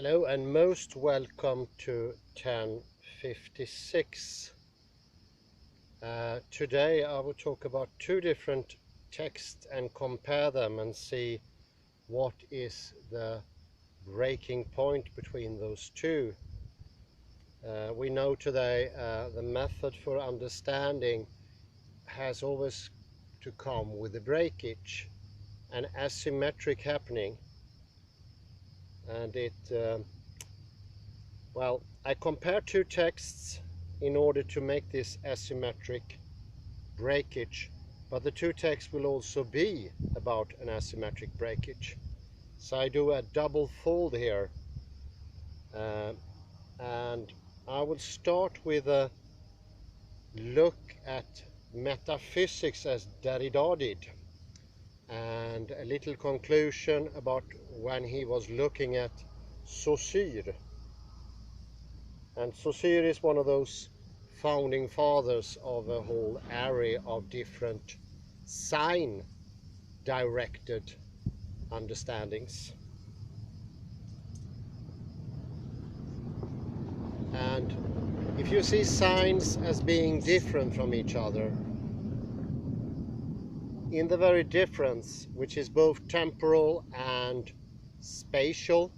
Hello and most welcome to 1056. Today I will talk about two different texts and compare them and see what is the breaking point between those two. We know today the method for understanding has always to come with a breakage, an asymmetric happening, and well, I compare two texts in order to make this asymmetric breakage, but the two texts will also be about an asymmetric breakage. So I do a double fold here, and I will start with a look at metaphysics as Derrida did, and a little conclusion about when he was looking at Saussure. And Saussure is one of those founding fathers of a whole array of different sign-directed understandings. And if you see signs as being different from each other, in the very difference, which is both temporal and spatial,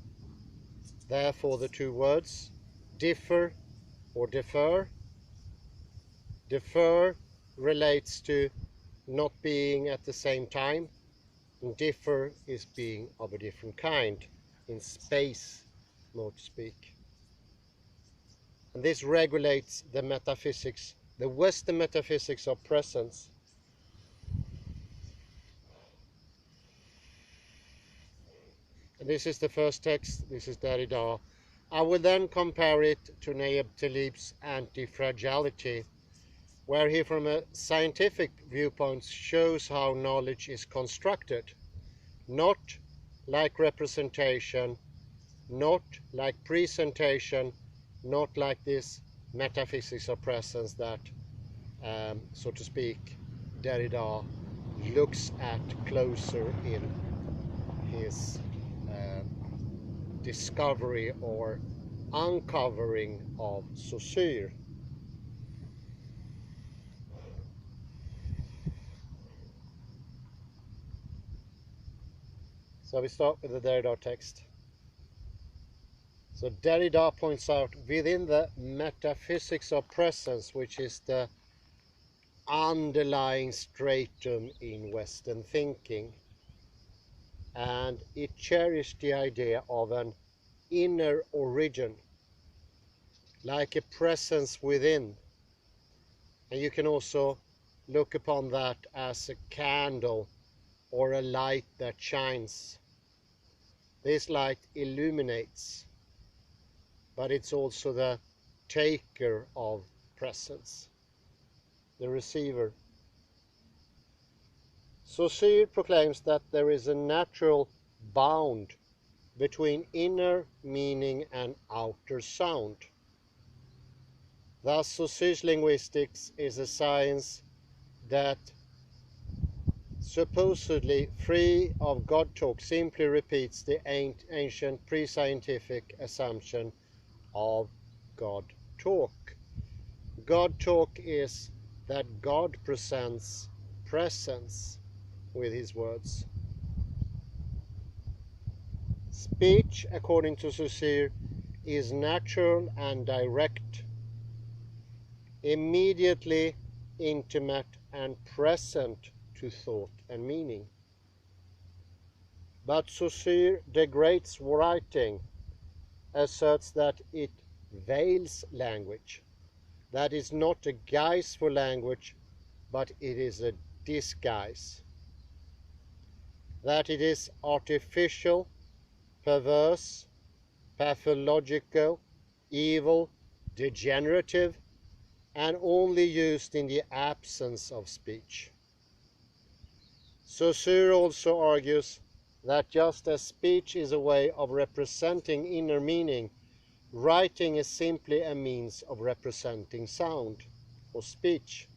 therefore the two words differ or defer. Defer relates to not being at the same time, and differ is being of a different kind, in space, so to speak. And this regulates the metaphysics, the Western metaphysics of presence. And this is the first text, this is Derrida. I will then compare it to Taleb's Antifragility, where he from a scientific viewpoint shows how knowledge is constructed, not like representation, not like presentation, not like this metaphysics of presence that, so to speak, Derrida looks at closer in his discovery or uncovering of Saussure. So we start with the Derrida text. So Derrida points out within the metaphysics of presence, which is the underlying stratum in Western thinking, and it cherished the idea of an inner origin, like a presence within. And you can also look upon that as a candle or a light that shines. This light illuminates, but it's also the taker of presence, the receiver. Saussure proclaims that there is a natural bound between inner meaning and outer sound. Thus, Saussure's linguistics is a science that, supposedly free of God talk, simply repeats the ancient pre-scientific assumption of God talk. God talk is that God presents presence with his words. Speech, according to Saussure, is natural and direct, immediately intimate and present to thought and meaning. But Saussure degrades writing, asserts that it veils language, that is not a guise for language, but it is a disguise, that it is artificial, perverse, pathological, evil, degenerative, and only used in the absence of speech. Saussure also argues that just as speech is a way of representing inner meaning, writing is simply a means of representing sound or speech.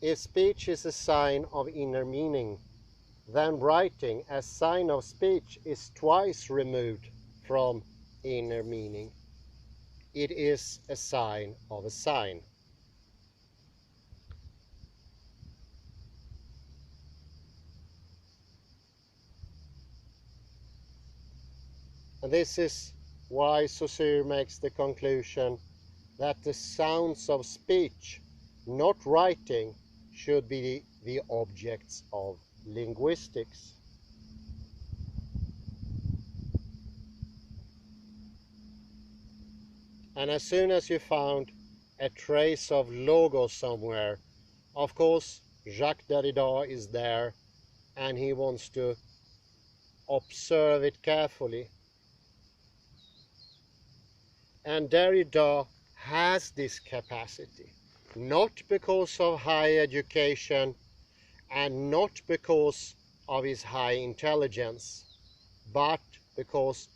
If speech is a sign of inner meaning, then writing as sign of speech is twice removed from inner meaning. It is a sign of a sign. And this is why Saussure makes the conclusion that the sounds of speech, not writing, should be the objects of linguistics. And as soon as you found a trace of logos somewhere, of course, Jacques Derrida is there and he wants to observe it carefully. And Derrida has this capacity, not because of high education and not because of his high intelligence, but because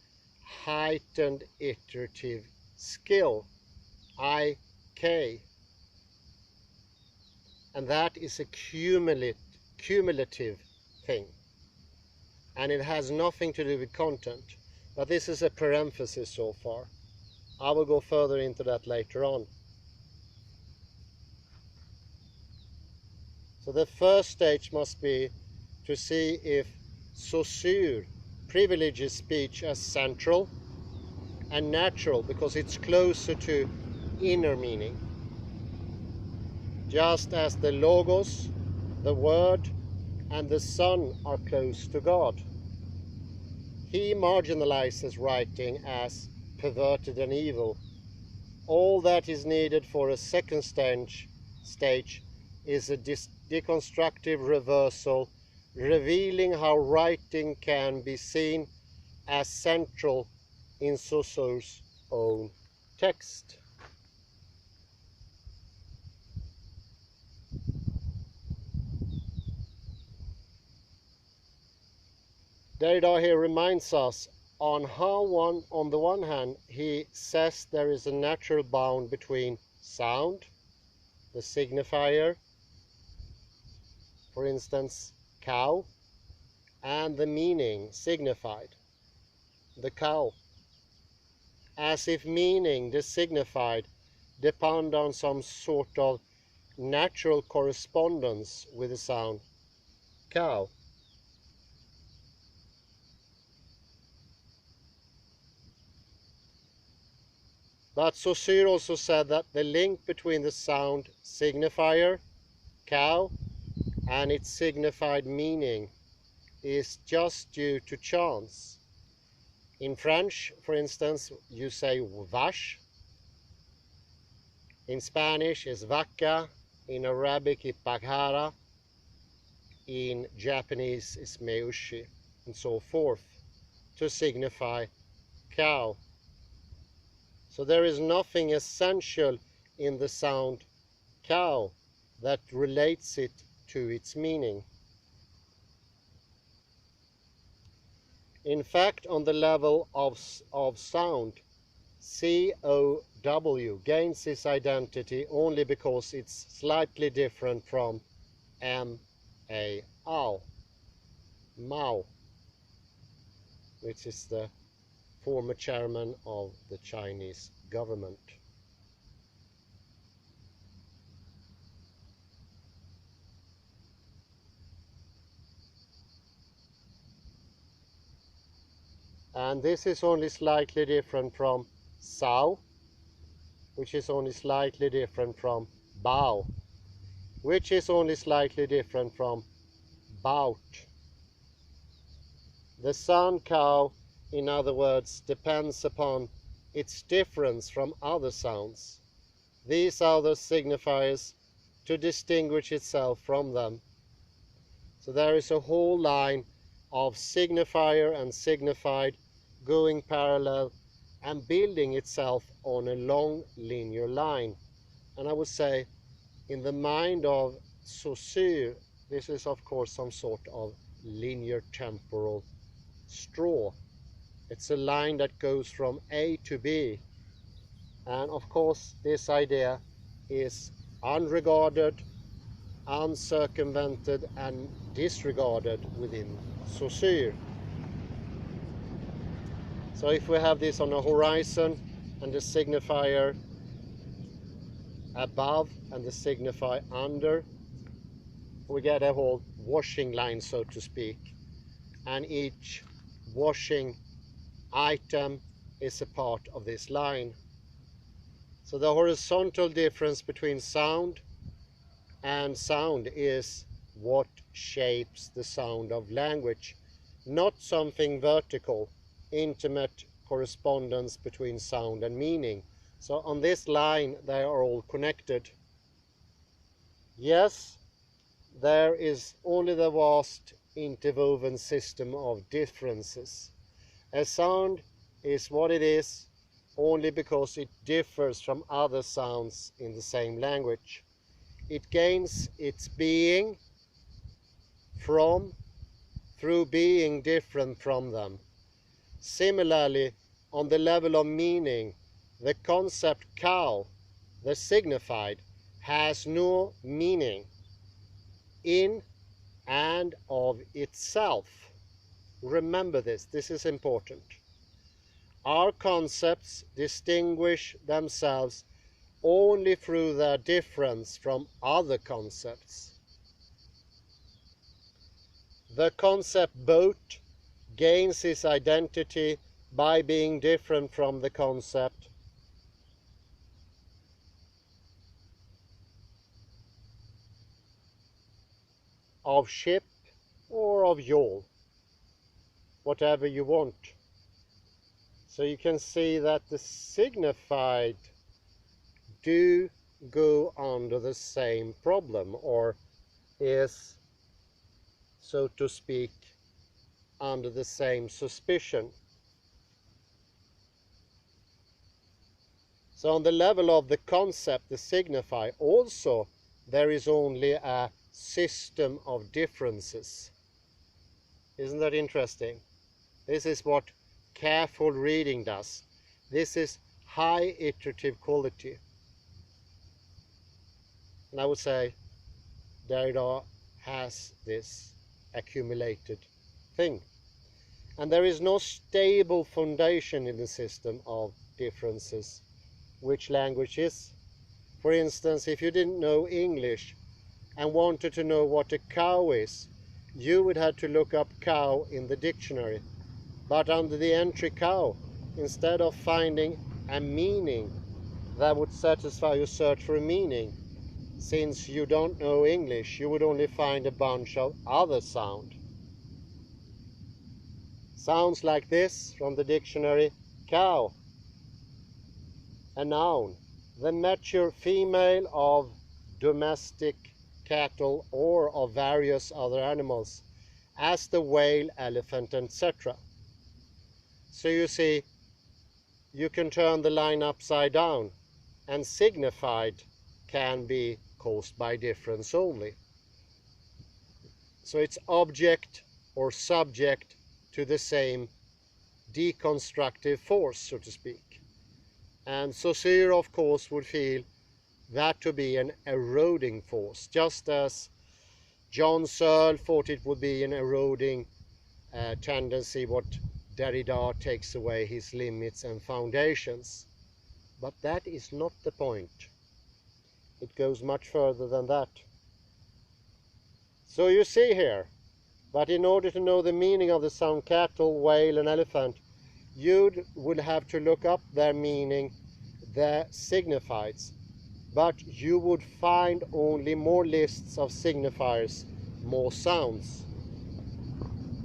heightened iterative skill, IK. And that is a cumulative thing. And it has nothing to do with content. But this is a parenthesis so far. I will go further into that later on. So the first stage must be to see if Saussure privileges speech as central and natural because it's closer to inner meaning. Just as the logos, the word, and the sun are close to God. He marginalizes writing as perverted and evil. All that is needed for a second stage is a deconstructive reversal, revealing how writing can be seen as central in Saussure's own text. Derrida here reminds us on how on the one hand, he says there is a natural bound between sound, the signifier, for instance, cow, and the meaning signified, the cow, as if meaning, the signified, depend on some sort of natural correspondence with the sound, cow. But Saussure also said that the link between the sound signifier, cow, and its signified meaning is just due to chance. In French, for instance, you say vache. In Spanish is vaca. In Arabic is paghara. In Japanese is meushi, and so forth, to signify cow. So there is nothing essential in the sound cow that relates it to its meaning. In fact, on the level of sound, COW gains its identity only because it's slightly different from MAO, Mao, which is the former chairman of the Chinese government. And this is only slightly different from Sao, which is only slightly different from Bao, which is only slightly different from Bout. The sound cow, in other words, depends upon its difference from other sounds. These are the signifiers to distinguish itself from them. So there is a whole line of signifier and signified going parallel and building itself on a long linear line. And I would say in the mind of Saussure, this is of course some sort of linear temporal straw. It's a line that goes from A to B. And of course this idea is unregarded uncircumvented and disregarded within Saussure. So if we have this on a horizon and the signifier above and the signifier under, we get a whole washing line, so to speak, and each washing item is a part of this line. So the horizontal difference between sound and sound is what shapes the sound of language, not something vertical, intimate correspondence between sound and meaning. So on this line they are all connected. Yes, there is only the vast interwoven system of differences. A sound is what it is only because it differs from other sounds in the same language. It gains its being through being different from them. Similarly, on the level of meaning, the concept cow, the signified, has no meaning in and of itself. Remember this is important. Our concepts distinguish themselves only through their difference from other concepts. The concept boat gains its identity by being different from the concept of ship or of yawl, whatever you want. So you can see that the signified do go under the same problem, or is, so to speak, under the same suspicion. So on the level of the concept, the signify, also there is only a system of differences. Isn't that interesting? This is what careful reading does. This is high iterative quality. And I would say Derrida has this accumulated thing. And there is no stable foundation in the system of differences. Which language is? For instance, if you didn't know English and wanted to know what a cow is, you would have to look up cow in the dictionary. But under the entry cow, instead of finding a meaning that would satisfy your search for a meaning, since you don't know English, you would only find a bunch of other sound. Sounds like this from the dictionary: cow, a noun, the mature female of domestic cattle or of various other animals, as the whale, elephant, etc. So you see, you can turn the line upside down, and signified can be caused by difference only. So it's object or subject to the same deconstructive force, so to speak. And Saussure, of course, would feel that to be an eroding force, just as John Searle thought it would be an eroding tendency what Derrida takes away his limits and foundations. But that is not the point. It goes much further than that. So you see here, but in order to know the meaning of the sound cattle, whale and elephant, you would have to look up their meaning, their signifieds. But you would find only more lists of signifiers, more sounds.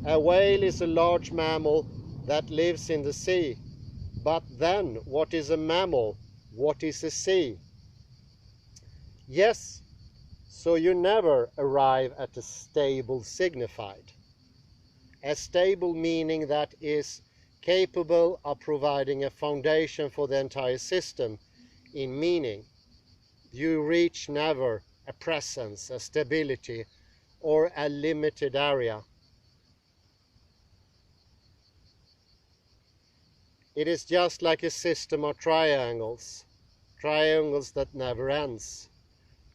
A whale is a large mammal that lives in the sea. But then, what is a mammal? What is a sea? Yes, so you never arrive at a stable signified. A stable meaning that is capable of providing a foundation for the entire system in meaning. You reach never a presence, a stability, or a limited area. It is just like a system of triangles, triangles that never ends.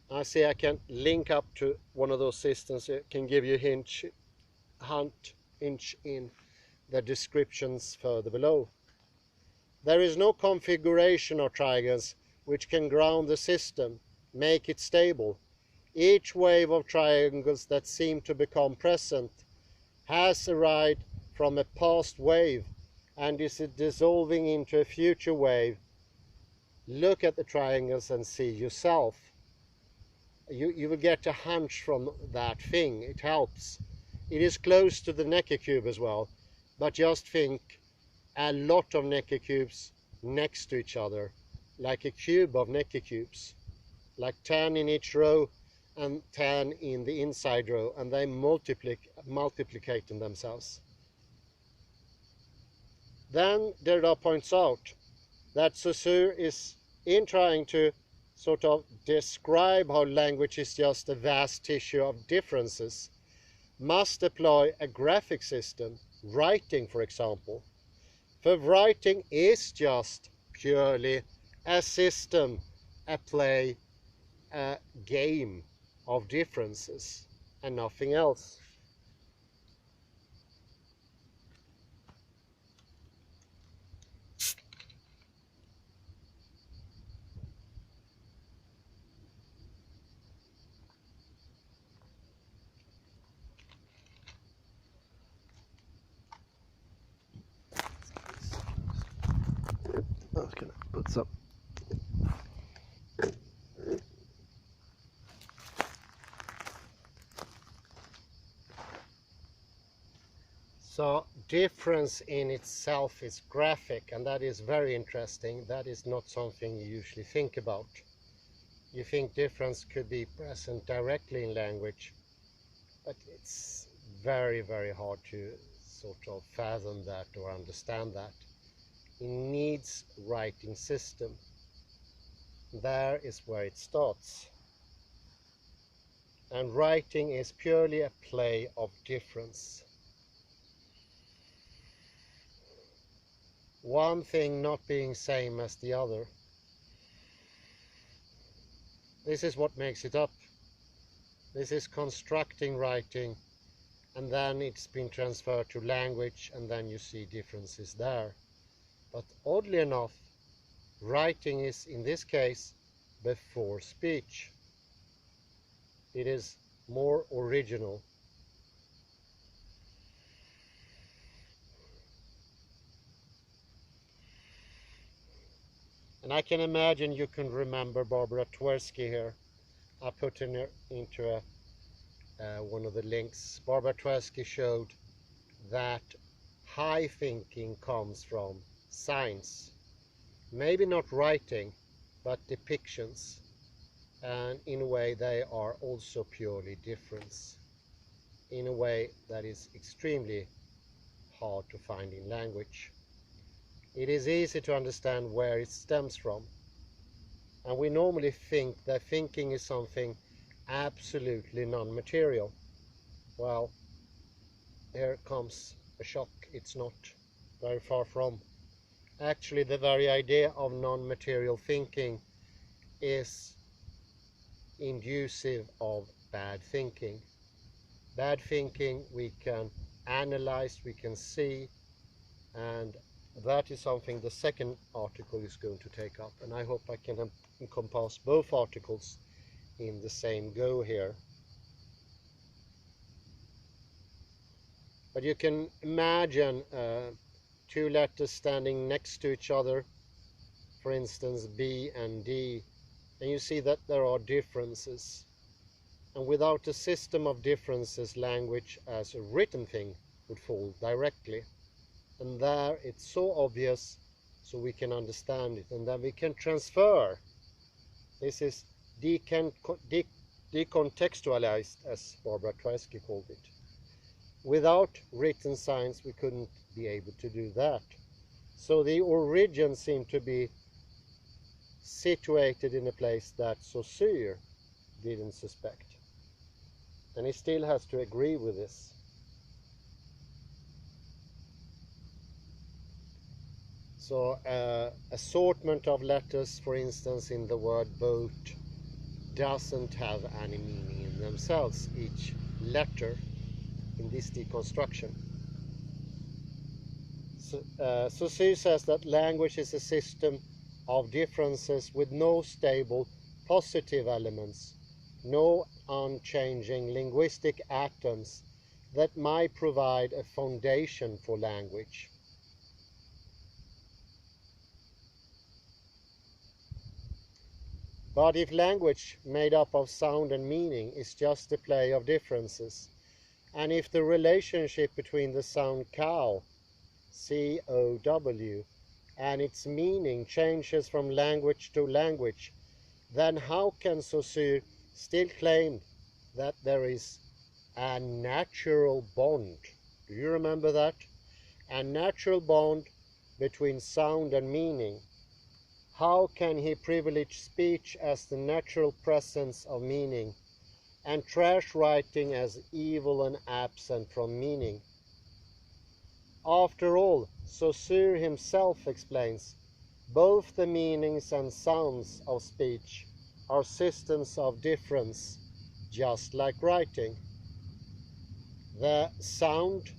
I see I can link up to one of those systems. It can give you a hint in the descriptions further below. There is no configuration of triangles which can ground the system, make it stable. Each wave of triangles that seem to become present has arrived from a past wave and is dissolving into a future wave. Look at the triangles and see yourself. You will get a hunch from that thing. It helps. It is close to the Necker cube as well, but just think a lot of Necker cubes next to each other, like a cube of Necker cubes, like 10 in each row and 10 in the inside row, and they multiplicate themselves. Then Derrida points out that Saussure is, in trying to sort of describe how language is just a vast tissue of differences, must apply a graphic system, writing for example. For writing is just purely a system, a play, a game of differences and nothing else. I was gonna put some. So difference in itself is graphic, and that is very interesting. That is not something you usually think about. You think difference could be present directly in language, but it's very, very hard to sort of fathom that or understand that. It needs writing system. There is where it starts. And writing is purely a play of difference. One thing not being same as the other. This is what makes it up. This is constructing writing, and then it's been transferred to language, and then you see differences there. But oddly enough, writing is, in this case, before speech. It is more original. And I can imagine you can remember Barbara Twersky here. I put in her into one of the links. Barbara Twersky showed that high thinking comes from signs. Maybe not writing, but depictions. And in a way they are also purely difference. In a way that is extremely hard to find in language. It is easy to understand where it stems from. And we normally think that thinking is something absolutely non-material. Well, here comes a shock. It's not. Very far from. Actually, the very idea of non-material thinking is inducive of bad thinking. Bad thinking we can analyze, we can see, and that is something the second article is going to take up, and I hope I can encompass both articles in the same go here. But you can imagine two letters standing next to each other, for instance B and D, and you see that there are differences. And without a system of differences, language as a written thing would fall directly. And there it's so obvious, so we can understand it, and then we can transfer. This is decontextualized, as Barbara Twersky called it. Without written signs, we couldn't be able to do that. So the origin seemed to be situated in a place that Saussure didn't suspect. And he still has to agree with this. So assortment of letters, for instance, in the word boat, doesn't have any meaning in themselves, each letter in this deconstruction. Saussure says that language is a system of differences with no stable positive elements, no unchanging linguistic atoms that might provide a foundation for language. But if language made up of sound and meaning is just a play of differences, and if the relationship between the sound cow, C-O-W, and its meaning changes from language to language, then how can Saussure still claim that there is a natural bond? Do you remember that? A natural bond between sound and meaning. How can he privilege speech as the natural presence of meaning and trash writing as evil and absent from meaning? After all, Saussure himself explains, both the meanings and sounds of speech are systems of difference, just like writing. The sound,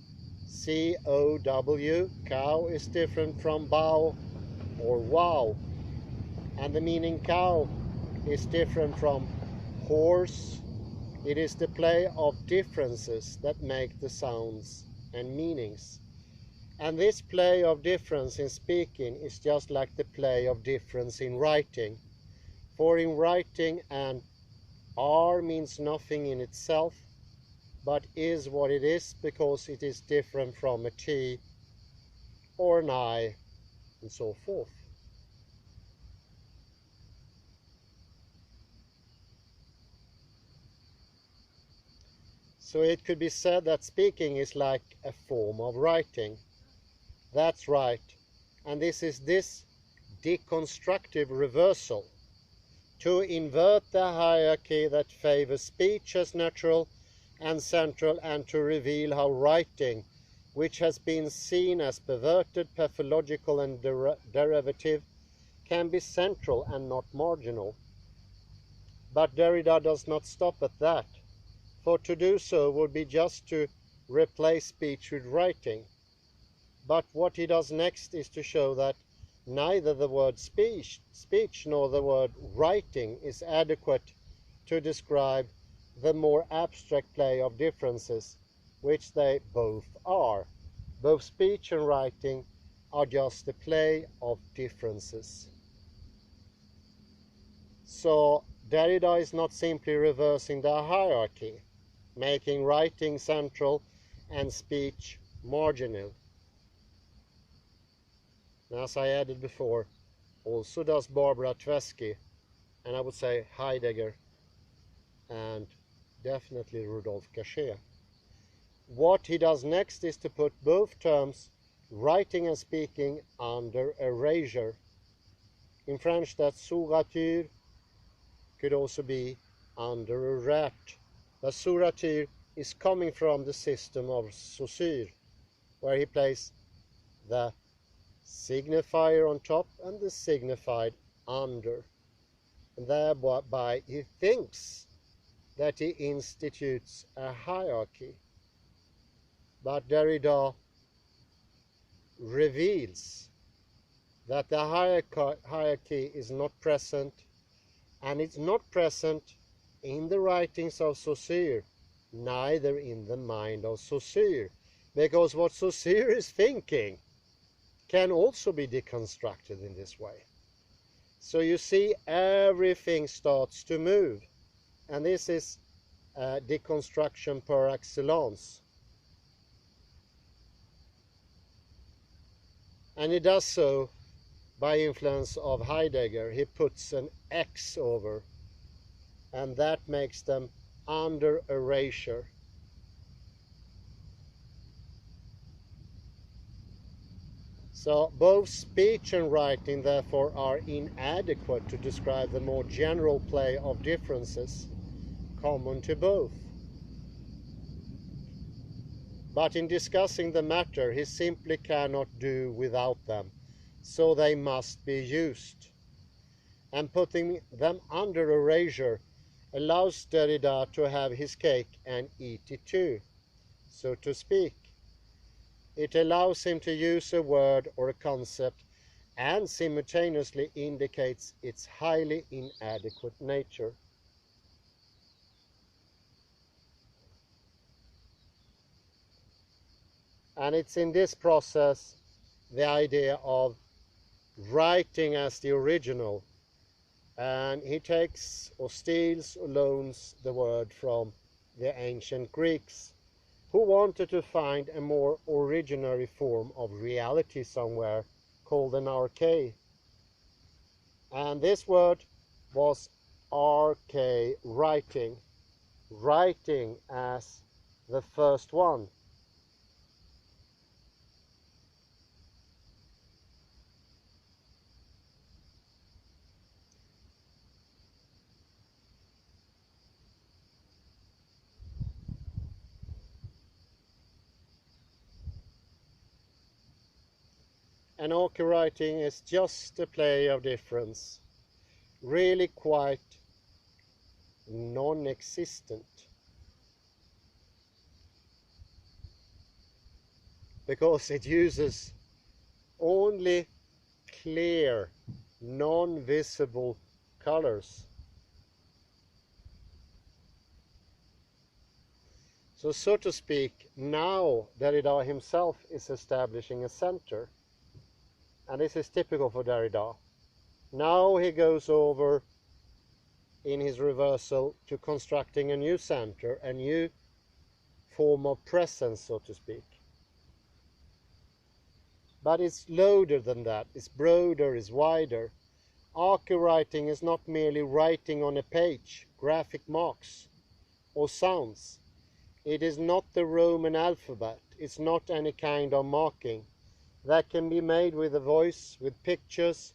C-O-W, cow, is different from bow or wow, and the meaning cow is different from horse. It is the play of differences that make the sounds and meanings. And this play of difference in speaking is just like the play of difference in writing. For in writing, an R means nothing in itself, but is what it is because it is different from a T or an I, and so forth. So it could be said that speaking is like a form of writing. That's right. And this is this deconstructive reversal to invert the hierarchy that favors speech as natural and central, and to reveal how writing, which has been seen as perverted, pathological and derivative, can be central and not marginal. But Derrida does not stop at that, for to do so would be just to replace speech with writing. But what he does next is to show that neither the word speech nor the word writing is adequate to describe the more abstract play of differences, which they both are. Both speech and writing are just a play of differences. So Derrida is not simply reversing the hierarchy, making writing central and speech marginal. And as I added before, also does Barbara Tversky, and I would say Heidegger, and definitely Rudolf Cachet. What he does next is to put both terms, writing and speaking, under erasure. In French, that sourature could also be under a rat. The sourature is coming from the system of Saussure, where he places the signifier on top and the signified under. And thereby he thinks that he institutes a hierarchy. But Derrida reveals that the hierarchy is not present, and it's not present in the writings of Saussure, neither in the mind of Saussure, because what Saussure is thinking can also be deconstructed in this way. So you see, everything starts to move, and this is deconstruction par excellence. And he does so by influence of Heidegger. He puts an X over, and that makes them under erasure. So both speech and writing therefore are inadequate to describe the more general play of differences common to both. But in discussing the matter, he simply cannot do without them, so they must be used. And putting them under erasure allows Derrida to have his cake and eat it too, so to speak. It allows him to use a word or a concept and simultaneously indicates its highly inadequate nature. And it's in this process the idea of writing as the original. And he takes or steals or loans the word from the ancient Greeks, who wanted to find a more originary form of reality somewhere called an arche. And this word was arche, writing, writing as the first one. And arche writing is just a play of difference, really quite non-existent, because it uses only clear, non-visible colors. So to speak, now Derrida himself is establishing a center, and this is typical for Derrida. Now he goes over in his reversal to constructing a new center, a new form of presence, so to speak. But it's loader than that, it's broader, it's wider. Arche writing is not merely writing on a page, graphic marks or sounds. It is not the Roman alphabet, it's not any kind of marking. That can be made with a voice, with pictures,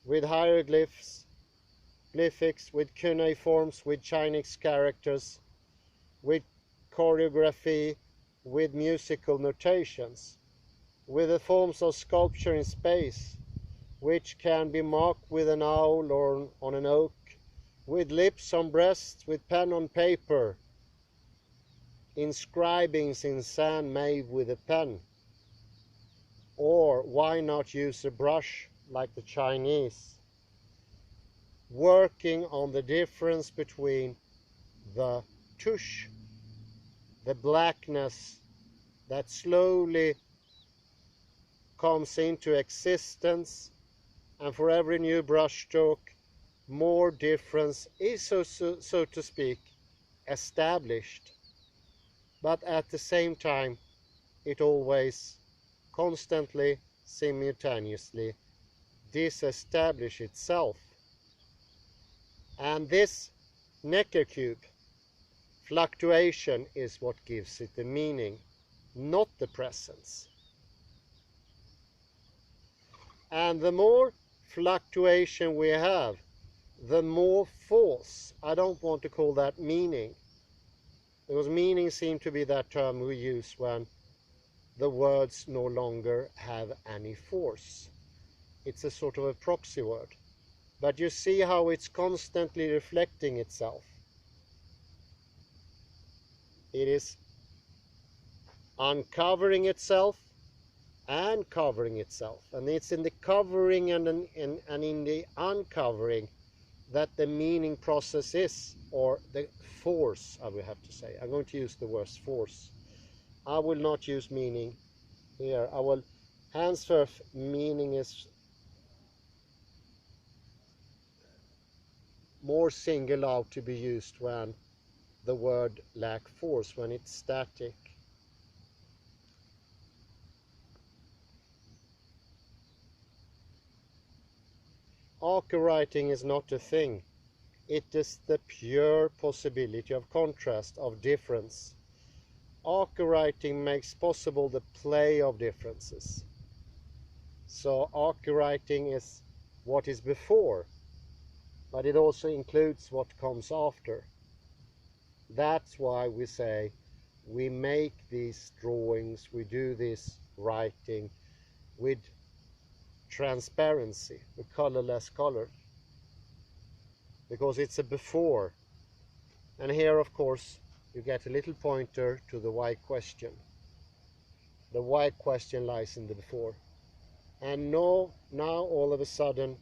with hieroglyphs, glyphics, with cuneiforms, with Chinese characters, with choreography, with musical notations, with the forms of sculpture in space, which can be marked with an owl or on an oak, with lips on breasts, with pen on paper, inscribings in sand made with a pen. Or why not use a brush like the Chinese? Working on the difference between the tush, the blackness that slowly comes into existence, and for every new brushstroke, more difference is, so to speak, established. But at the same time, it always constantly, simultaneously disestablish itself. And this Necker cube fluctuation is what gives it the meaning, not the presence. And the more fluctuation we have, the more false. I don't want to call that meaning, because meaning seems to be that term we use when the words no longer have any force. It's a sort of a proxy word. But you see how it's constantly reflecting itself. It is uncovering itself and covering itself. And it's in the covering and in the uncovering that the meaning process is, or the force, I will have to say. I'm going to use the word force. I will not use meaning here. I will henceforth meaning is more singled out to be used when the word lack force, when it's static. Arche writing is not a thing. It is the pure possibility of contrast, of difference. Arche writing makes possible the play of differences. So arche writing is what is before, but it also includes what comes after. That's why we say we make these drawings, we do this writing with transparency, with colorless color, because it's a before And here, of course, you get a little pointer to the why question. The why question lies in the before. And now all of a sudden,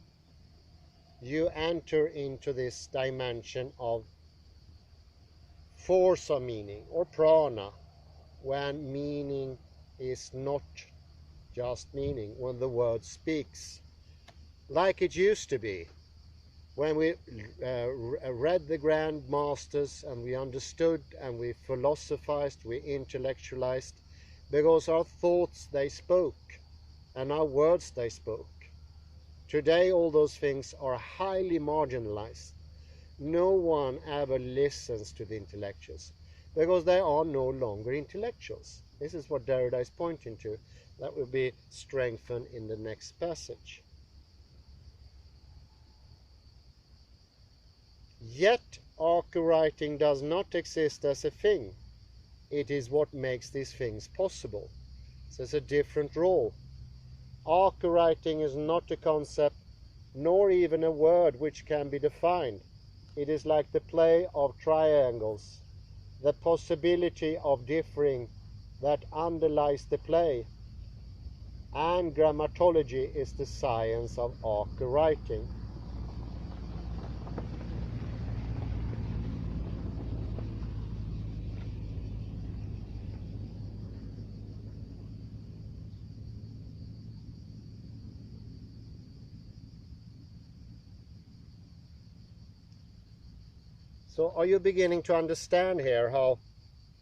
you enter into this dimension of force of meaning, or prana, when meaning is not just meaning, when the word speaks, like it used to be. When we read the grand masters and we understood and we philosophized, we intellectualized, because our thoughts they spoke and our words they spoke. Today all those things are highly marginalized. No one ever listens to the intellectuals because they are no longer intellectuals. This is what Derrida is pointing to. That will be strengthened in the next passage. Yet arc-writing does not exist as a thing. It is what makes these things possible. So it's a different role. Arc-writing is not a concept, nor even a word which can be defined. It is like the play of triangles, the possibility of differing that underlies the play. And grammatology is the science of arc-writing. So are you beginning to understand here how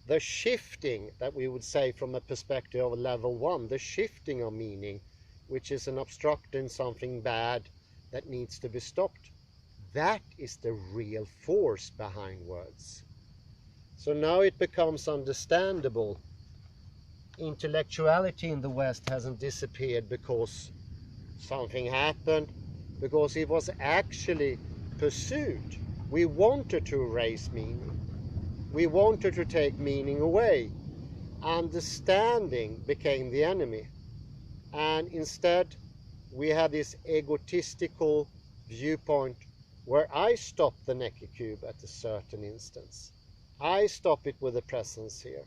the shifting that we would say from a perspective of level 1, the shifting of meaning, which is an obstructing something bad that needs to be stopped, that is the real force behind words. So now it becomes understandable. Intellectuality in the West hasn't disappeared because something happened, because it was actually pursued. We wanted to erase meaning. We wanted to take meaning away. Understanding became the enemy. And instead, we had this egotistical viewpoint where I stop the Necker cube at a certain instance. I stop it with the presence here.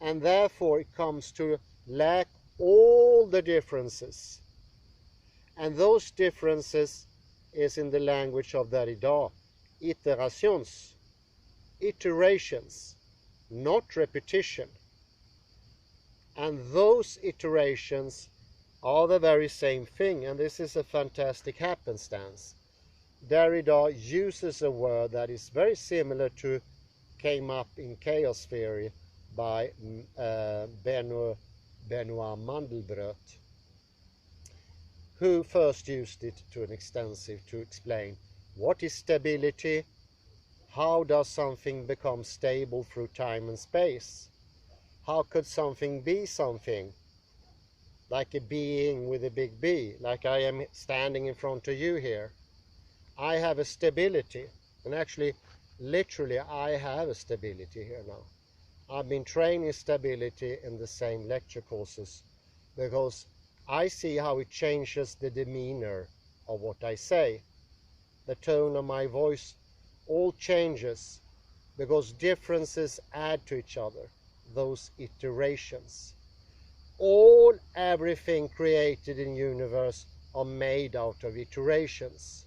And therefore it comes to lack all the differences. And those differences is in the language of Derrida, iterations, iterations, not repetition. And those iterations are the very same thing, and this is a fantastic happenstance. Derrida uses a word that is very similar to, came up in chaos theory by Benoit Mandelbrot, who first used it to an extensive to explain what is stability, how does something become stable through time and space, how could something be something, like a being with a big B, like I am standing in front of you here. I have a stability, and actually, literally, I have a stability here now. I've been training stability in the same lecture courses because I see how it changes the demeanor of what I say. The tone of my voice all changes because differences add to each other, those iterations. Everything created in the universe are made out of iterations.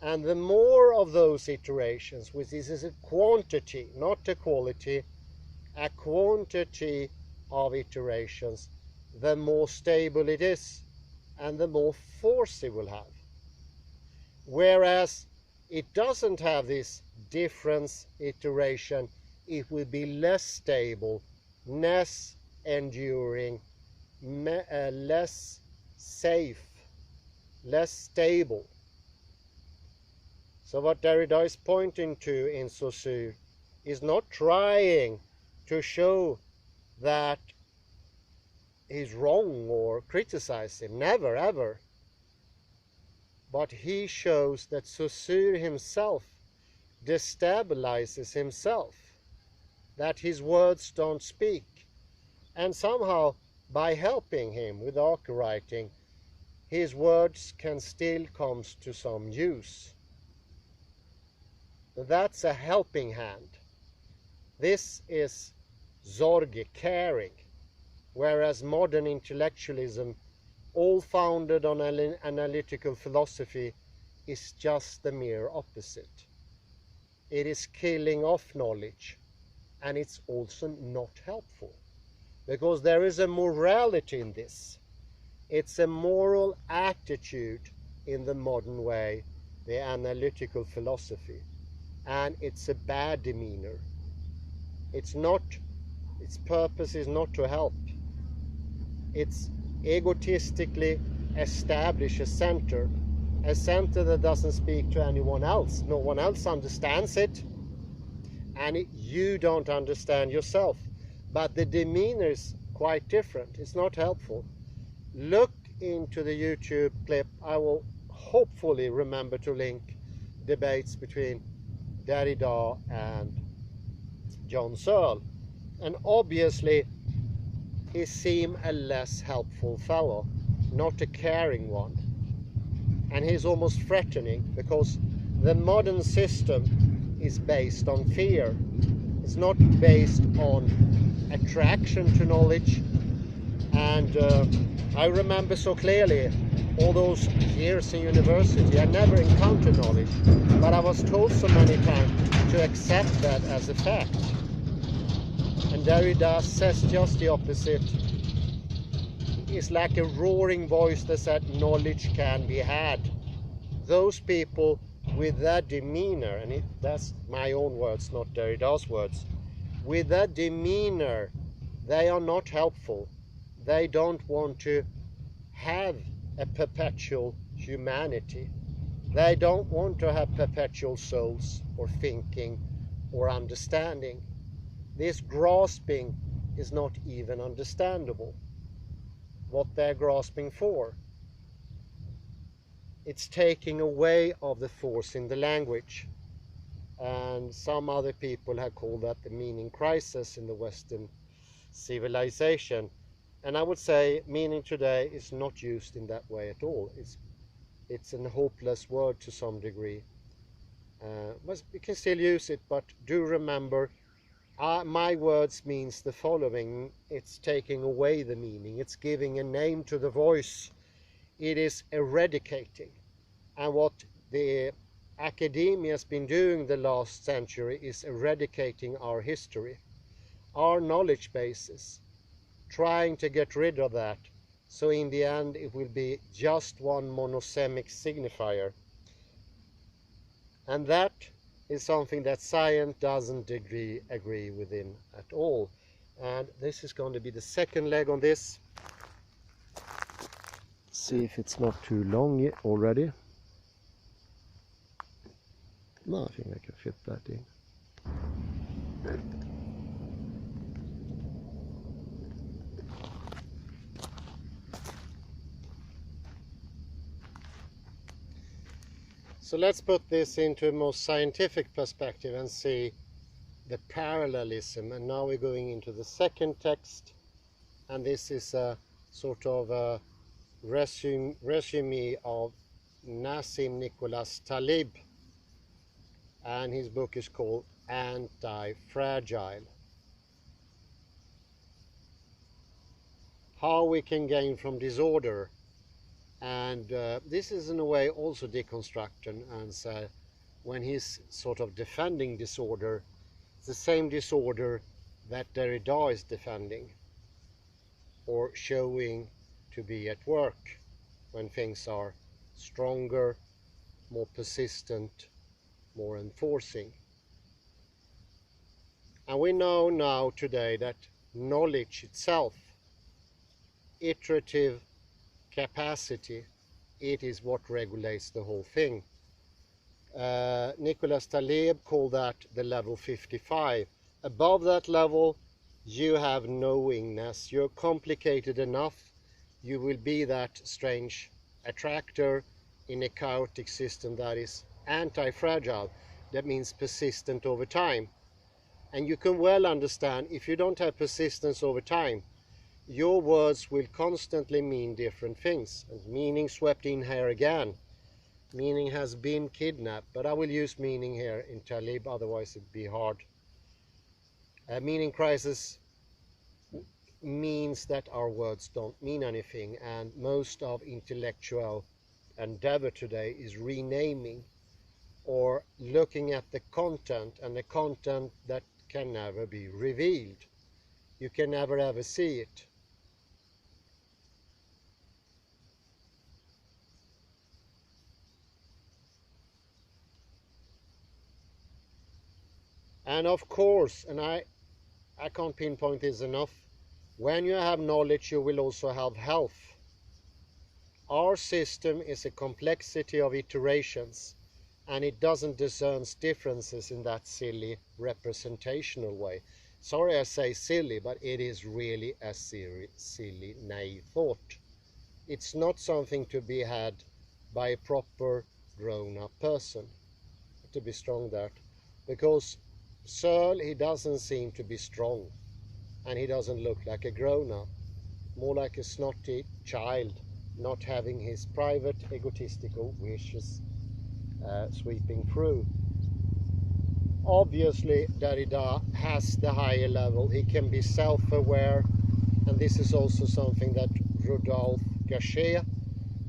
And the more of those iterations, which is a quantity, not a quality, a quantity of iterations, the more stable it is and the more force it will have. Whereas it doesn't have this difference iteration, it will be less stable, less enduring, less safe, less stable. So what Derrida is pointing to in Saussure is not trying to show that he's wrong or criticize him, never ever. But he shows that Saussure himself destabilizes himself, that his words don't speak, and somehow by helping him with arc-writing, his words can still come to some use. That's a helping hand. This is Sorge, caring, whereas modern intellectualism, all founded on analytical philosophy, is just the mere opposite. It is killing off knowledge, and it's also not helpful, because there is a morality in this. It's a moral attitude in the modern way, the analytical philosophy, and it's a bad demeanor. It's not, its purpose is not to help. It's egotistically establish a center that doesn't speak to anyone else. No one else understands it, and you don't understand yourself. But the demeanor is quite different. It's not helpful. Look into the YouTube clip. I will hopefully remember to link debates between Derrida and John Searle. And obviously he seemed a less helpful fellow, not a caring one. And he's almost threatening, because the modern system is based on fear. It's not based on attraction to knowledge. And I remember so clearly all those years in university, I never encountered knowledge, but I was told so many times to accept that as a fact. And Derrida says just the opposite. It's like a roaring voice that said knowledge can be had. Those people with that demeanor, and that's my own words, not Derrida's words, with that demeanor, they are not helpful. They don't want to have a perpetual humanity. They don't want to have perpetual souls or thinking or understanding. This grasping is not even understandable, what they're grasping for. It's taking away of the force in the language. And some other people have called that the meaning crisis in the Western civilization. And I would say meaning today is not used in that way at all. It's a hopeless word to some degree. But we can still use it, but do remember, my words means the following. It's taking away the meaning. It's giving a name to the voice. It is eradicating. And what the academia has been doing the last century is eradicating our history, our knowledge bases, trying to get rid of that. So in the end it will be just one monosemic signifier. And that is something that science doesn't agree within at all. And this is going to be the second leg on this. See if it's not too long yet already. No, I think I can fit that in. So let's put this into a more scientific perspective and see the parallelism. And now we're going into the second text, and this is a sort of a resume of Nassim Taleb, and his book is called Antifragile. How we can gain from disorder. And this is in a way also deconstruction, and so when he's sort of defending disorder, it's the same disorder that Derrida is defending or showing to be at work when things are stronger, more persistent, more enforcing. And we know now today that knowledge itself, iterative capacity, it is what regulates the whole thing. Taleb called that the level 55. Above that level, you have knowingness. You're complicated enough. You will be that strange attractor in a chaotic system that is anti-fragile. That means persistent over time. And you can well understand, if you don't have persistence over time, your words will constantly mean different things. And meaning swept in here again. Meaning has been kidnapped, but I will use meaning here in Taleb, otherwise it'd be hard. A meaning crisis means that our words don't mean anything, and most of intellectual endeavor today is renaming or looking at the content, and the content that can never be revealed. You can never ever see it. And of course, and I can't pinpoint this enough, when you have knowledge you will also have health. Our system is a complexity of iterations, and it doesn't discern differences in that silly representational way. Sorry I say silly, but it is really a silly, naive thought. It's not something to be had by a proper grown-up person. To be strong there, because Searle, he doesn't seem to be strong, and he doesn't look like a grown-up, more like a snotty child, not having his private egotistical wishes sweeping through. Obviously, Derrida has the higher level. He can be self-aware, and this is also something that Rudolf Gachet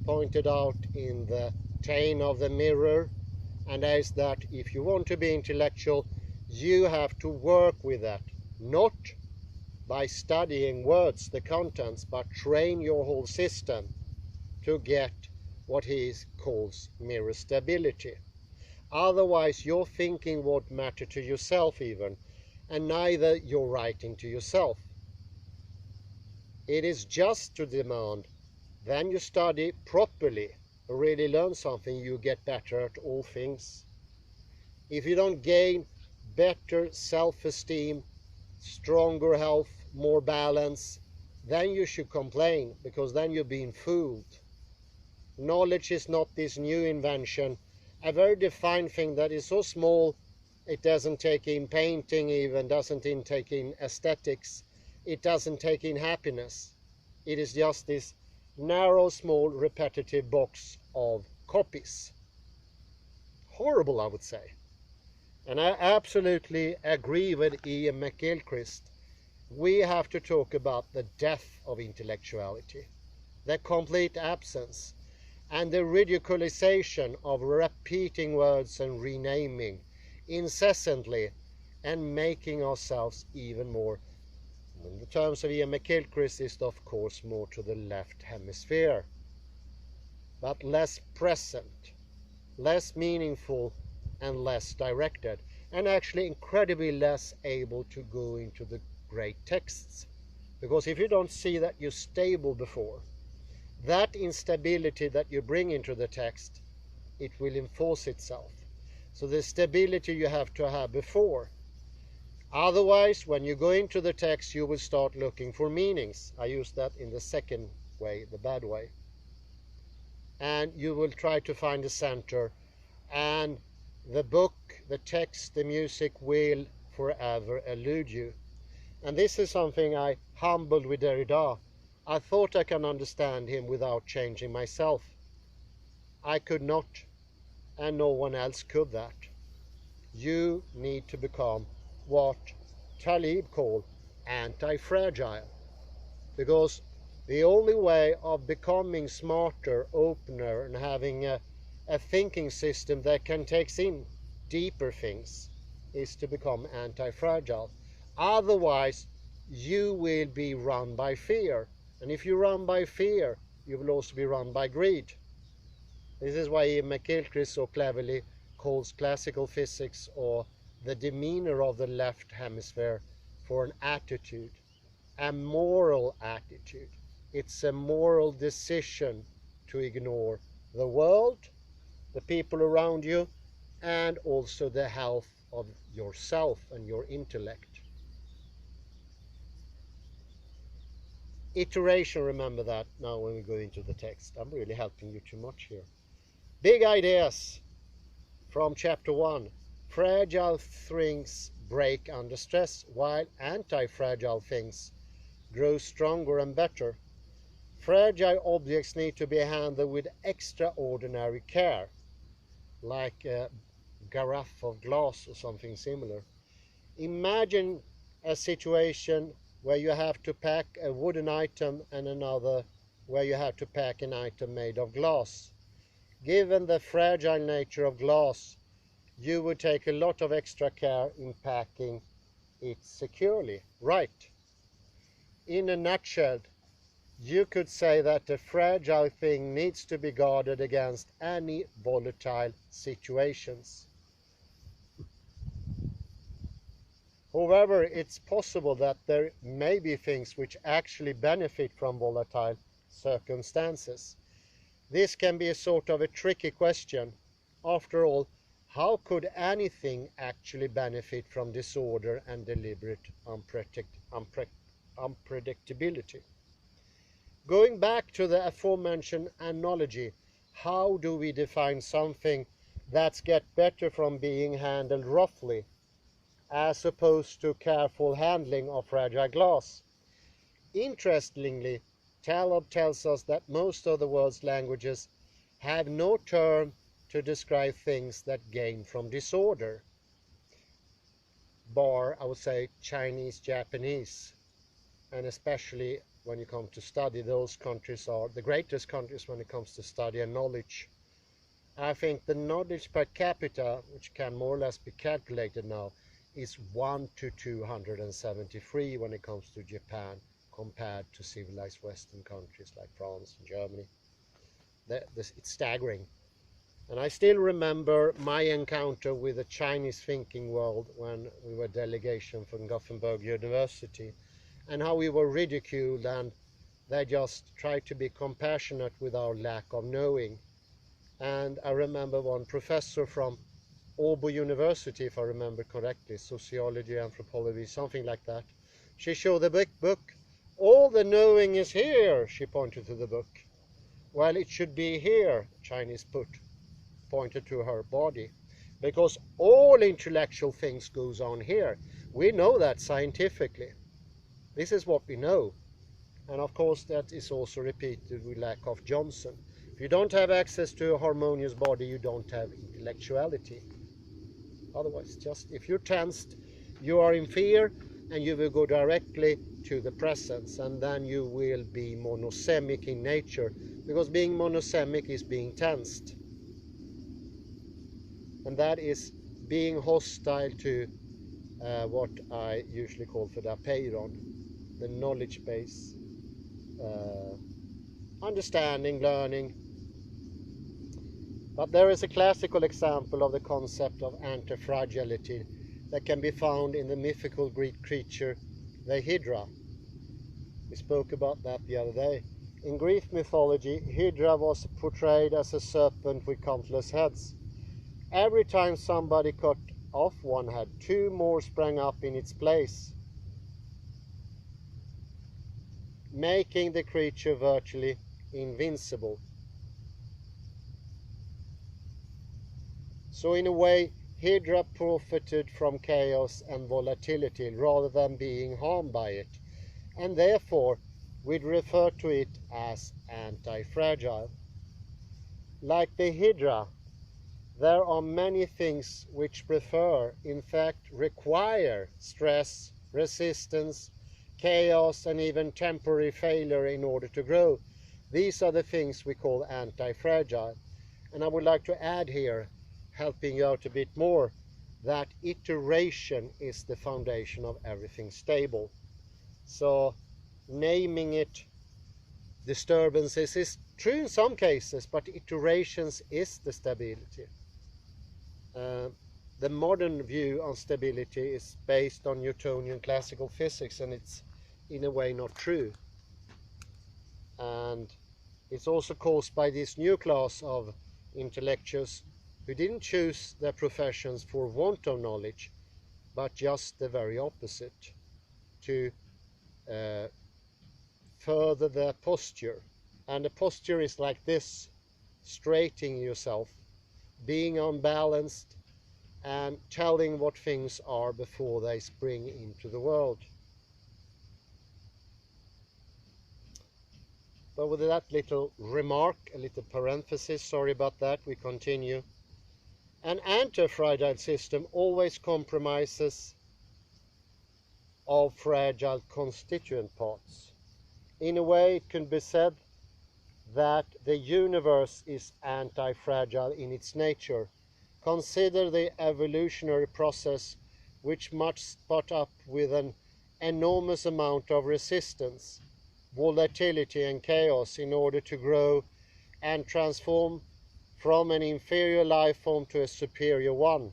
pointed out in the Taint of the Mirror, and that is that if you want to be intellectual, you have to work with that, not by studying words, the contents, but train your whole system to get what he calls mirror stability. Otherwise, your thinking won't matter to yourself even, and neither your writing to yourself. It is just to demand, then you study properly, really learn something, you get better at all things. If you don't gain better self-esteem, stronger health, more balance, then you should complain, because then you're being fooled. Knowledge is not this new invention, a very defined thing that is so small it doesn't take in painting, even doesn't take in aesthetics, it doesn't take in happiness. It is just this narrow, small, repetitive box of copies. Horrible, I would say. And I absolutely agree with Iain McGilchrist. We have to talk about the death of intellectuality, the complete absence, and the ridiculization of repeating words and renaming incessantly, and making ourselves even more, in the terms of Iain McGilchrist, is of course more to the left hemisphere, but less present, less meaningful, and less directed, and actually incredibly less able to go into the great texts. Because if you don't see that you're stable before, that instability that you bring into the text, it will enforce itself. So the stability you have to have before. Otherwise, when you go into the text, you will start looking for meanings. I use that in the second way, the bad way. And you will try to find the center, and the book, the text, the music will forever elude you. And this is something I humbled with Derrida. I thought I can understand him without changing myself. I could not, and no one else could that. You need to become what Taleb called anti-fragile, because the only way of becoming smarter, opener, and having a thinking system that can take in deeper things is to become anti-fragile. Otherwise, you will be run by fear. And if you run by fear, you will also be run by greed. This is why Iain McGilchrist so cleverly calls classical physics, or the demeanor of the left hemisphere, for an attitude, a moral attitude. It's a moral decision to ignore the world, the people around you, and also the health of yourself and your intellect. Iteration, remember that now when we go into the text. I'm really helping you too much here. Big ideas from chapter 1. Fragile things break under stress, while anti-fragile things grow stronger and better. Fragile objects need to be handled with extraordinary care. like a carafe of glass or something similar. Imagine a situation where you have to pack a wooden item and another where you have to pack an item made of glass. Given the fragile nature of glass, you would take a lot of extra care in packing it securely, right? In a nutshell, you could say that the fragile thing needs to be guarded against any volatile situations. However, it's possible that there may be things which actually benefit from volatile circumstances. This can be a sort of a tricky question. After all, how could anything actually benefit from disorder and deliberate unpredictability? Going back to the aforementioned analogy, how do we define something that's get better from being handled roughly, as opposed to careful handling of fragile glass? Interestingly, Taleb tells us that most of the world's languages have no term to describe things that gain from disorder, bar, I would say, Chinese, Japanese, and especially when you come to study, those countries are the greatest countries when it comes to study and knowledge. I think the knowledge per capita, which can more or less be calculated now, is 1 to 273 when it comes to Japan, compared to civilized Western countries like France and Germany. It's staggering. And I still remember my encounter with the Chinese thinking world when we were a delegation from Gothenburg University, and how we were ridiculed, and they just tried to be compassionate with our lack of knowing. And I remember one professor from Åbo University, if I remember correctly, sociology, anthropology, something like that. She showed the big book. All the knowing is here, she pointed to the book. Well, it should be here, Chinese pointed to her body, because all intellectual things goes on here. We know that scientifically. This is what we know. And of course that is also repeated with lack of Johnson. If you don't have access to a harmonious body, you don't have intellectuality. Otherwise, just if you're tensed, you are in fear, and you will go directly to the presence, and then you will be monosemic in nature, because being monosemic is being tensed. And that is being hostile to what I usually call for the apeiron, the knowledge base, understanding, learning. But there is a classical example of the concept of antifragility that can be found in the mythical Greek creature, the Hydra. We spoke about that the other day. In Greek mythology, Hydra was portrayed as a serpent with countless heads. Every time somebody cut off one head, 2 more sprang up in its place, making the creature virtually invincible. So in a way, Hydra profited from chaos and volatility rather than being harmed by it, and therefore we'd refer to it as anti-fragile. Like the Hydra, there are many things which in fact require stress, resistance, chaos, and even temporary failure in order to grow. These are the things we call anti-fragile. And I would like to add here, helping you out a bit more, that iteration is the foundation of everything stable. So naming it disturbances is true in some cases, but iterations is the stability. The modern view on stability is based on Newtonian classical physics, and it's in a way not true. And it's also caused by this new class of intellectuals who didn't choose their professions for want of knowledge, but just the very opposite, to further their posture. And the posture is like this: straightening yourself, being unbalanced, and telling what things are before they spring into the world. But with that little remark, a little parenthesis, sorry about that, we continue. An antifragile system always compromises of fragile constituent parts. In a way, it can be said that the universe is anti-fragile in its nature. Consider the evolutionary process which must put up with an enormous amount of resistance, volatility and chaos in order to grow and transform from an inferior life form to a superior one.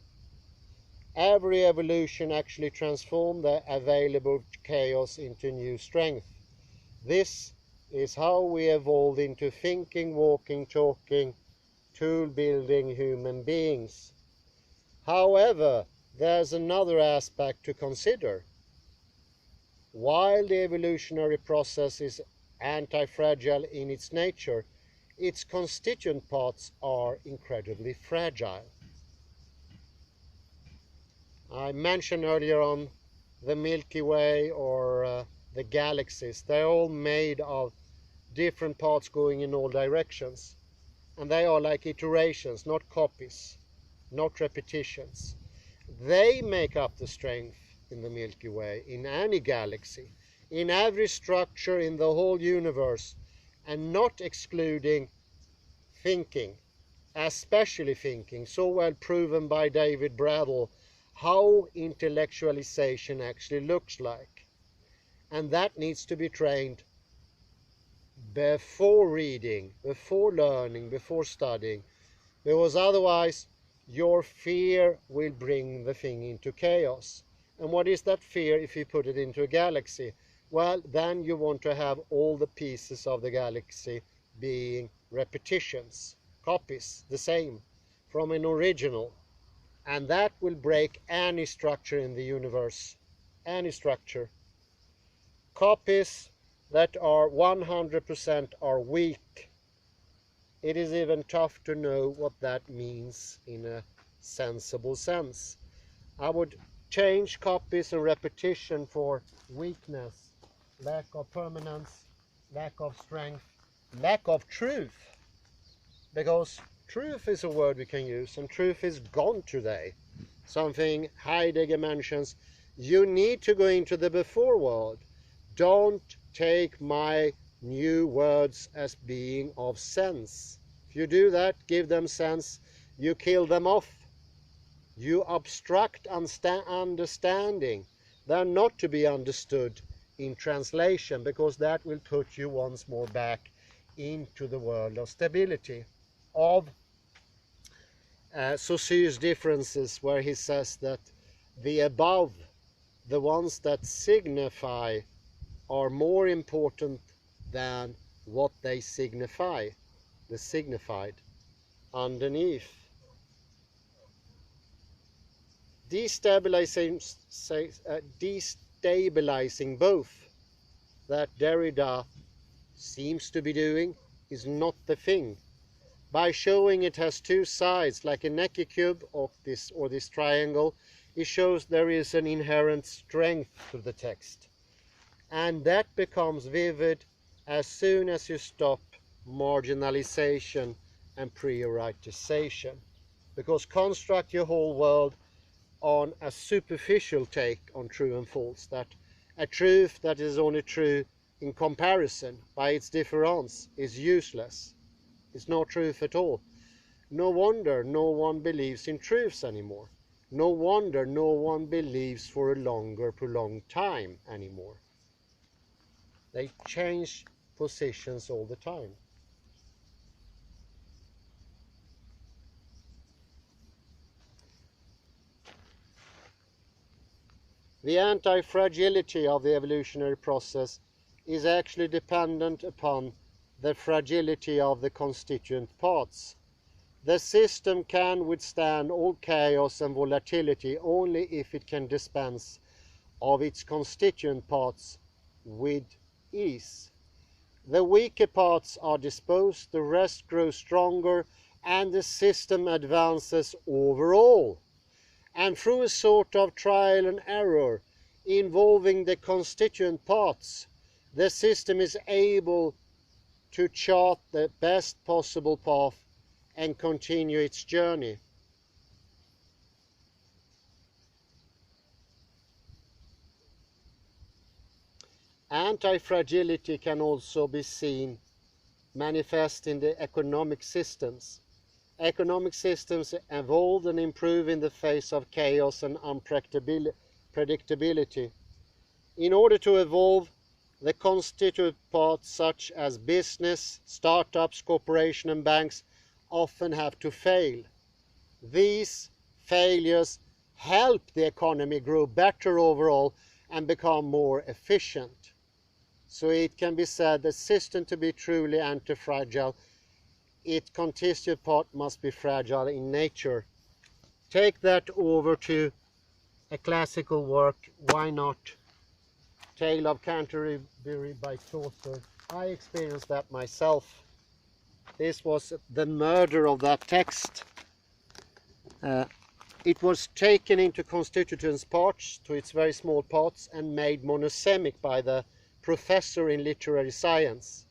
Every evolution actually transforms the available chaos into new strength. This is how we evolve into thinking, walking, talking, tool-building human beings. However, there's another aspect to consider. While the evolutionary process is anti-fragile in its nature, its constituent parts are incredibly fragile. I mentioned earlier on the Milky Way or the galaxies. They're all made of different parts going in all directions. And they are like iterations, not copies, not repetitions. They make up the strength in the Milky Way, in any galaxy, in every structure in the whole universe, and not excluding thinking, especially thinking, so well proven by David Bradel, how intellectualization actually looks like. And that needs to be trained before reading, before learning, before studying, because otherwise your fear will bring the thing into chaos. And what is that fear if you put it into a galaxy? Well, then you want to have all the pieces of the galaxy being repetitions, copies, the same, from an original. And that will break any structure in the universe, any structure. Copies that are 100% are weak. It is even tough to know what that means in a sensible sense. I would change copies and repetition for weakness, lack of permanence, lack of strength, lack of truth. Because truth is a word we can use, and truth is gone today. Something Heidegger mentions, you need to go into the before world. Don't take my new words as being of sense. If you do that, give them sense, you kill them off. You obstruct understanding. They're not to be understood in translation, because that will put you once more back into the world of stability, of Saussure's differences, where he says that the above, the ones that signify, are more important than what they signify, the signified underneath. Destabilizing both, that Derrida seems to be doing, is not the thing. By showing it has two sides, like a Necky cube or this triangle, it shows there is an inherent strength to the text. And that becomes vivid as soon as you stop marginalization and prioritization. Because construct your whole world on a superficial take on true and false, that a truth that is only true in comparison by its difference is useless. It's no truth at all. No wonder no one believes in truths anymore. No wonder no one believes for a longer, prolonged time anymore. They change positions all the time. The anti-fragility of the evolutionary process is actually dependent upon the fragility of the constituent parts. The system can withstand all chaos and volatility only if it can dispense of its constituent parts with ease. The weaker parts are disposed, the rest grows stronger, and the system advances overall. And through a sort of trial and error involving the constituent parts, the system is able to chart the best possible path and continue its journey. Antifragility can also be seen manifest in the economic systems. Economic systems evolve and improve in the face of chaos and unpredictability. In order to evolve, the constituent parts such as business, startups, corporations and banks often have to fail. These failures help the economy grow better overall and become more efficient. So it can be said the system to be truly antifragile, its constituent part must be fragile in nature. Take that over to a classical work, why not? Tale of Canterbury by Chaucer. I experienced that myself. This was the murder of that text. It was taken into constituent parts, to its very small parts, and made monosemic by the professor in literary science.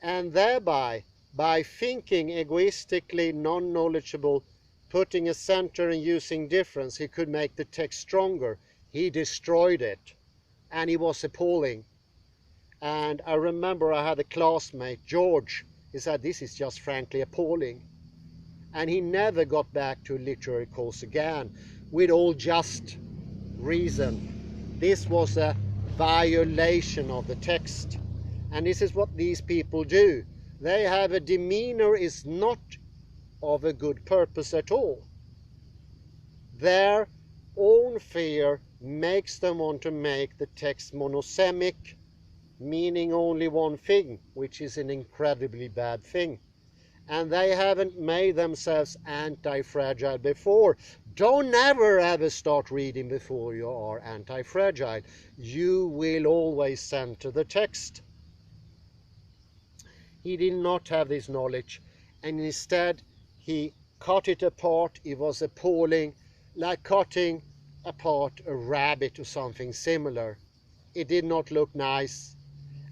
And thereby, by thinking egoistically, non-knowledgeable, putting a center and using difference, he could make the text stronger. He destroyed it. And he was appalling. And I remember I had a classmate, George, he said, this is just frankly appalling. And he never got back to a literary course again, with all just reason. This was a violation of the text. And this is what these people do. They have a demeanor is not of a good purpose at all. Their own fear makes them want to make the text monosemic, meaning only one thing, which is an incredibly bad thing. And they haven't made themselves anti-fragile before. Don't never ever start reading before you are anti-fragile. You will always center the text. He did not have this knowledge, and instead he cut it apart. It was appalling, like cutting apart a rabbit or something similar. It did not look nice,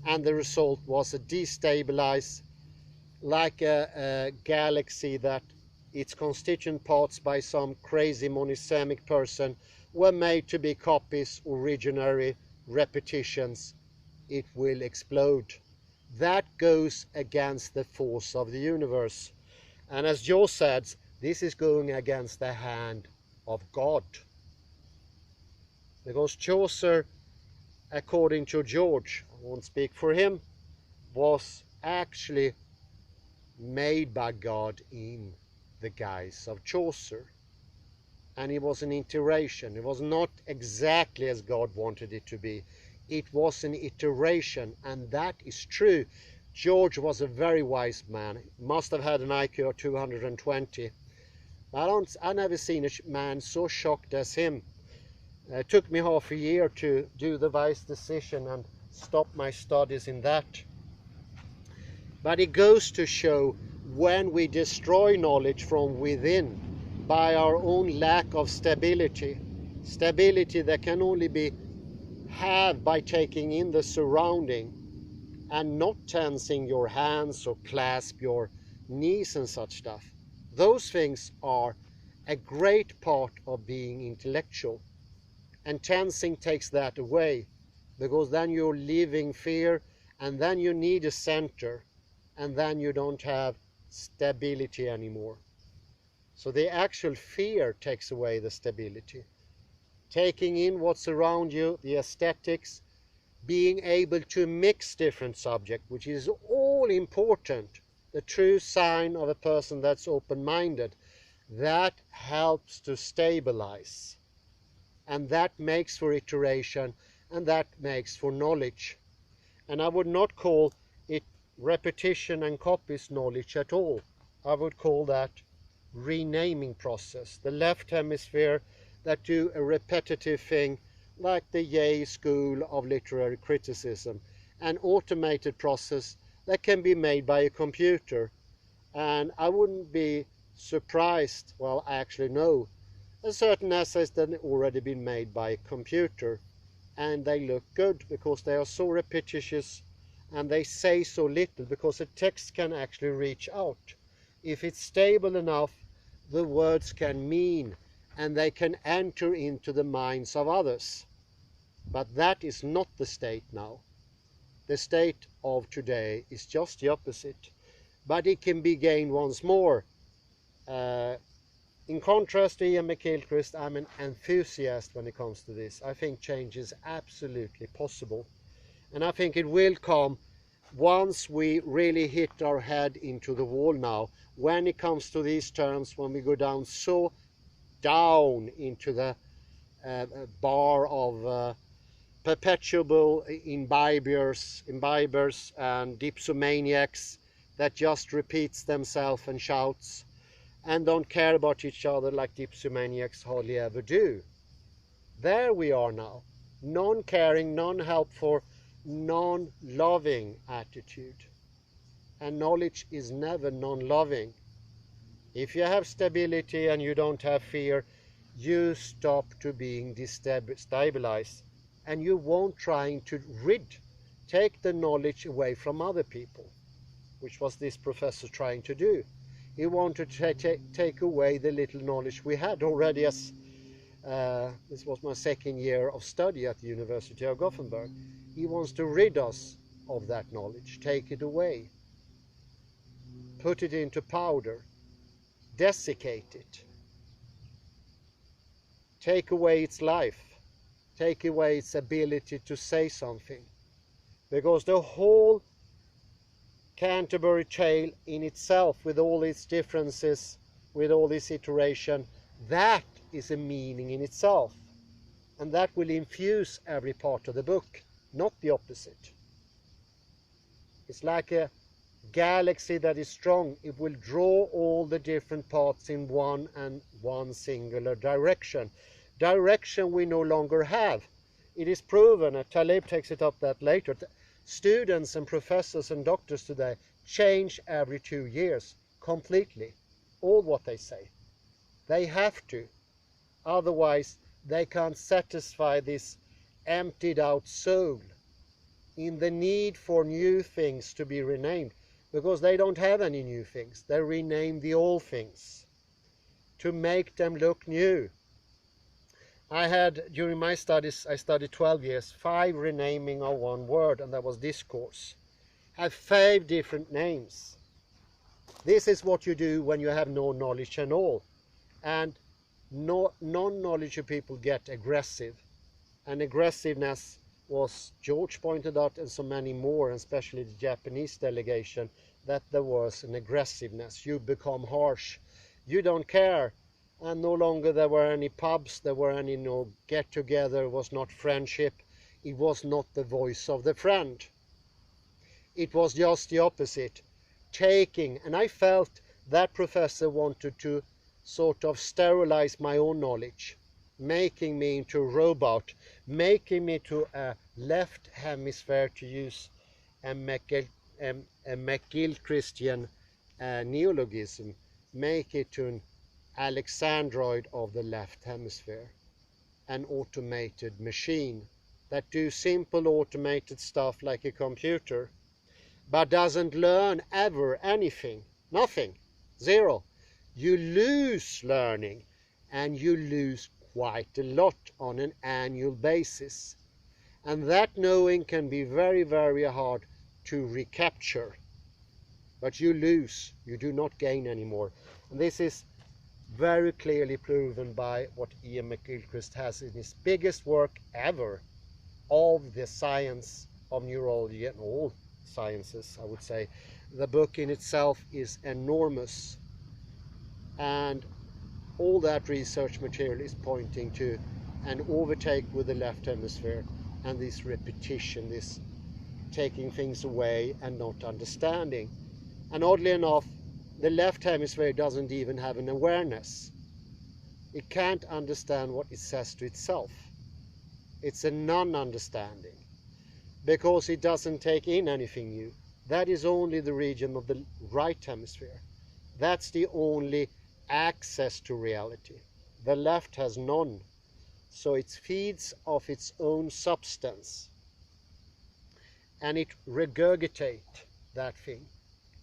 and the result was a destabilized, like a galaxy that its constituent parts by some crazy monosemic person were made to be copies, originary repetitions. It will explode. That goes against the force of the universe. And as Joe said, this is going against the hand of God. Because Chaucer, according to George, I won't speak for him, was actually made by God in the guise of Chaucer. And it was an iteration. It was not exactly as God wanted it to be. It was an iteration, and that is true. George was a very wise man. He must have had an IQ of 220. I've never seen a man so shocked as him. It took me half a year to do the wise decision and stop my studies in that. But it goes to show when we destroy knowledge from within by our own lack of stability that can only be had by taking in the surrounding and not tensing your hands or clasp your knees and such stuff. Those things are a great part of being intellectual. And tensing takes that away, because then you're living fear, and then you need a center, and then you don't have stability anymore. So the actual fear takes away the stability. Taking in what's around you, the aesthetics, being able to mix different subjects, which is all important, the true sign of a person that's open-minded, that helps to stabilize. And that makes for iteration, and that makes for knowledge. And I would not call it repetition and copies knowledge at all. I would call that renaming process. The left hemisphere that do a repetitive thing, like the Yale School of Literary Criticism, an automated process that can be made by a computer. And I wouldn't be surprised, well, I actually know, a certain essays that have already been made by a computer, and they look good because they are so repetitious and they say so little, because a text can actually reach out. If it's stable enough, the words can mean, and they can enter into the minds of others. But that is not the state now. the state of today is just the opposite, but it can be gained once more. In contrast to Iain McGilchrist, I'm an enthusiast when it comes to this. I think change is absolutely possible, and I think it will come once we really hit our head into the wall now. When it comes to these terms, when we go down so down into the bar of perpetual imbibers and dipsomaniacs that just repeats themselves and shouts and don't care about each other like dipsomaniacs hardly ever do. There we are now. Non-caring, non-helpful, non-loving attitude. And knowledge is never non-loving. If you have stability and you don't have fear, you stop to being destabilized, and you won't trying to take the knowledge away from other people, which was this professor trying to do. He wanted to take away the little knowledge we had already, as this was my second year of study at the University of Gothenburg. He wants to rid us of that knowledge, take it away, put it into powder, desiccate it, take away its life, take away its ability to say something. Because the whole Canterbury Tale in itself, with all its differences, with all this iteration, that is a meaning in itself. And that will infuse every part of the book, not the opposite. It's like a galaxy that is strong. It will draw all the different parts in one singular direction. Direction we no longer have. It is proven, and Taleb takes it up that later, students and professors and doctors today change every 2 years completely, all what they say. They have to, otherwise they can't satisfy this emptied out soul in the need for new things to be renamed, because they don't have any new things. They rename the old things to make them look new. I had, during my studies, I studied 12 years, 5 renaming of one word, and that was discourse. I have 5 different names. This is what you do when you have no knowledge at all. And non-knowledgeable people get aggressive. And aggressiveness was, George pointed out, and so many more, and especially the Japanese delegation, that there was an aggressiveness. You become harsh. You don't care. And no longer there were any pubs, there were any no get-together, it was not friendship, it was not the voice of the friend. It was just the opposite, taking, and I felt that professor wanted to sort of sterilize my own knowledge, making me into a robot, making me to a left hemisphere, to use a McGilchristian neologism, make it to an Alexandroid of the left hemisphere, an automated machine that do simple automated stuff like a computer, but doesn't learn ever anything, nothing, zero. You lose learning, and you lose quite a lot on an annual basis, and that knowing can be very, very hard to recapture, but you lose, you do not gain anymore. And this is very clearly proven by what Iain McGilchrist has in his biggest work ever of the science of neurology and all sciences, I would say. The book in itself is enormous, and all that research material is pointing to an overtake with the left hemisphere, and this repetition, this taking things away and not understanding. And oddly enough, the left hemisphere doesn't even have an awareness. It can't understand what it says to itself. It's a non-understanding, because it doesn't take in anything new. That is only the region of the right hemisphere. That's the only access to reality. The left has none. So it feeds off its own substance, and it regurgitates that thing.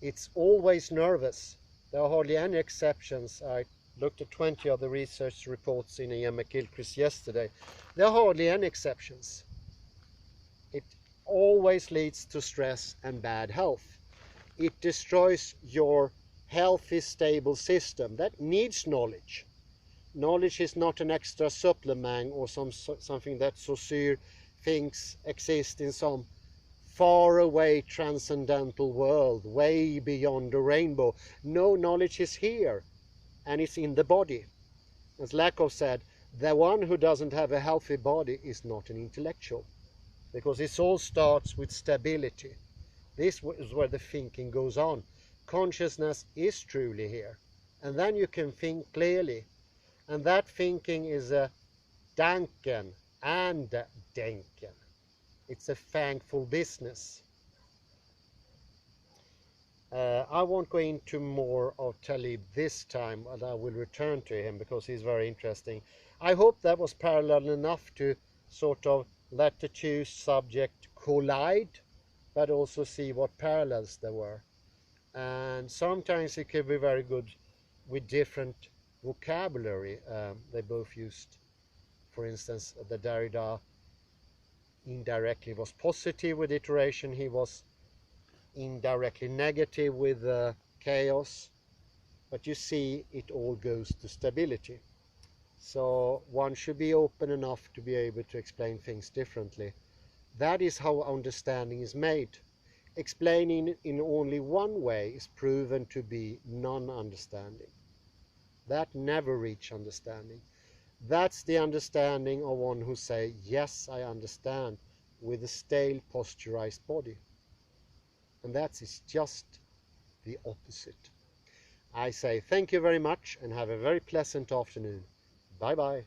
It's always nervous. There are hardly any exceptions. I looked at 20 of the research reports in Iain McGilchrist yesterday. There are hardly any exceptions. It always leads to stress and bad health. It destroys your healthy, stable system that needs knowledge. Knowledge is not an extra supplement or something that Saussure thinks exists in some faraway transcendental world, way beyond the rainbow. No, knowledge is here, and it's in the body. As Lakoff said, the one who doesn't have a healthy body is not an intellectual, because it all starts with stability. This is where the thinking goes on. Consciousness is truly here, and then you can think clearly, and that thinking is a danken and denken. It's a thankful business. I won't go into more of Taleb this time, and I will return to him because he's very interesting. I hope that was parallel enough to sort of let the two subjects collide, but also see what parallels there were. And sometimes it can be very good with different vocabulary. They both used, for instance, the Derrida indirectly was positive with iteration. He was indirectly negative with chaos. But you see, it all goes to stability. So one should be open enough to be able to explain things differently. That is how understanding is made. Explaining in only one way is proven to be non-understanding. That never reaches understanding. That's the understanding of one who say, yes, I understand, with a stale posturized body. And that is just the opposite. I say thank you very much and have a very pleasant afternoon. Bye bye.